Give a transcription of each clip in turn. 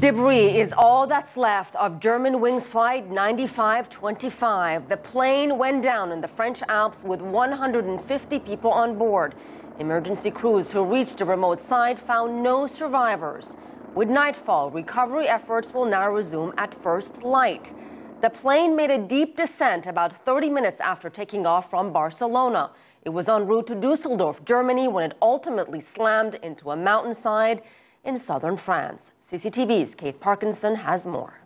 Debris is all that's left of Germanwings Flight 9525. The plane went down in the French Alps with 150 people on board. Emergency crews who reached the remote site found no survivors. With nightfall, recovery efforts will now resume at first light. The plane made a deep descent about 30 minutes after taking off from Barcelona. It was en route to Düsseldorf, Germany, when it ultimately slammed into a mountainside in southern France. CCTV's Kate Parkinson has more.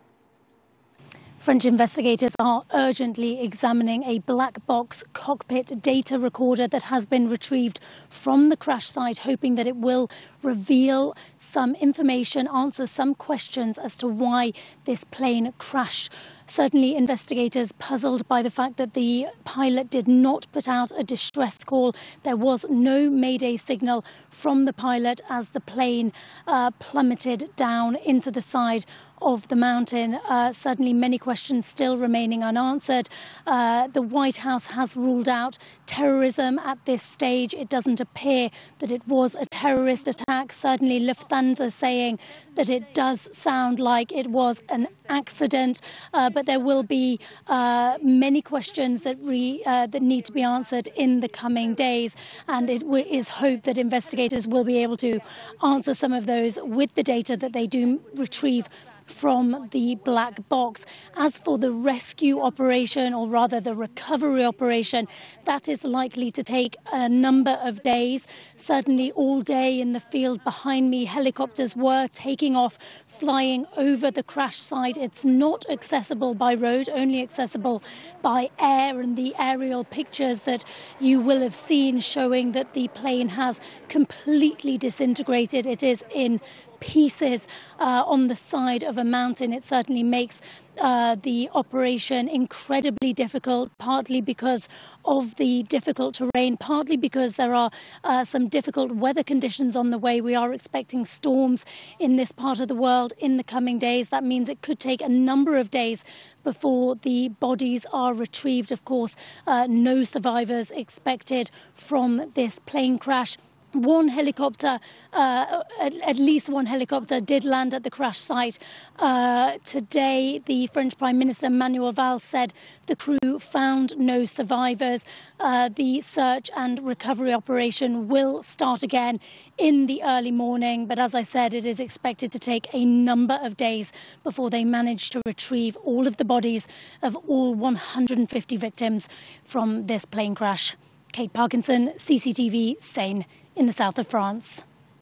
French investigators are urgently examining a black box cockpit data recorder that has been retrieved from the crash site, hoping that it will reveal some information, answer some questions as to why this plane crashed. Certainly, investigators puzzled by the fact that the pilot did not put out a distress call. There was no mayday signal from the pilot as the plane plummeted down into the side of the mountain. Certainly many questions still remaining unanswered. The White House has ruled out terrorism at this stage. It doesn't appear that it was a terrorist attack. Certainly Lufthansa saying that it does sound like it was an accident, but there will be many questions that need to be answered in the coming days, and it is hoped that investigators will be able to answer some of those with the data that they do retrieve from the black box. As for the rescue operation, or rather the recovery operation, that is likely to take a number of days. Certainly all day in the field behind me, helicopters were taking off, flying over the crash site. It's not accessible by road, only accessible by air, and the aerial pictures that you will have seen showing that the plane has completely disintegrated. It is in pieces on the side of a mountain. It certainly makes the operation incredibly difficult, partly because of the difficult terrain, partly because there are some difficult weather conditions on the way. We are expecting storms in this part of the world in the coming days. That means it could take a number of days before the bodies are retrieved. Of course, no survivors expected from this plane crash. One helicopter, at least one helicopter, did land at the crash site today. The French Prime Minister Manuel Valls said the crew found no survivors. The search and recovery operation will start again in the early morning. But as I said, it is expected to take a number of days before they manage to retrieve all of the bodies of all 150 victims from this plane crash. Kate Parkinson, CCTV, Seine, in the south of France.